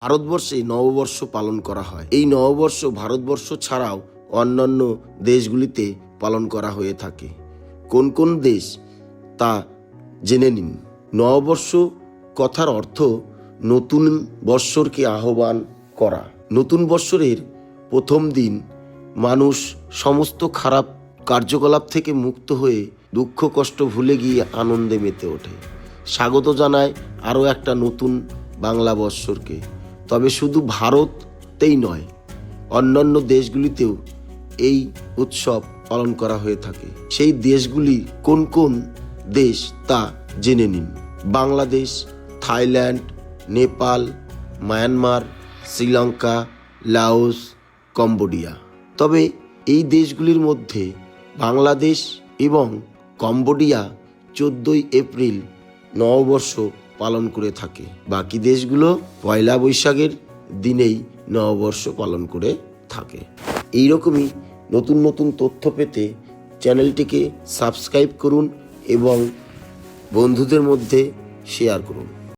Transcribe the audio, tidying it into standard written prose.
ভারতবর্ষে নববর্ষ পালন করা হয়। এই নববর্ষ ভারতবর্ষ ছাড়াও অন্যান্য দেশগুলিতে পালন করা হয়ে থাকে। কোন কোন দেশ তা জেনে নিন। নববর্ষ কথার অর্থ নতুন বৎসরকে আহ্বান করা। নতুন বৎসরের প্রথম দিন মানুষ সমস্ত খারাপ কার্যকলাপ থেকে মুক্ত হয়ে দুঃখ কষ্ট ভুলে গিয়ে আনন্দে মেতে ওঠে। স্বাগত জানায় আরও একটা নতুন বাংলা বৎসরকে। তবে শুধু ভারতেই নয়, অন্যান্য দেশগুলিতেও এই উৎসব পালন করা হয়ে থাকে। সেই দেশগুলি কোন কোন দেশ তা জেনে নিন। Bangladesh, Thailand, Nepal, Myanmar, Sri Lanka, Laos, Cambodia. তবে এই দেশগুলির মধ্যে বাংলাদেশ এবং কম্বোডিয়া 14ই এপ্রিল নববর্ষ পালন করে থাকে। বাকি দেশগুলো পয়লা বৈশাখের দিনেই নববর্ষ পালন করে থাকে। এইরকমই নতুন নতুন তথ্য পেতে চ্যানেলটিকে সাবস্ক্রাইব করুন এবং বন্ধুদের মধ্যে শেয়ার করুন।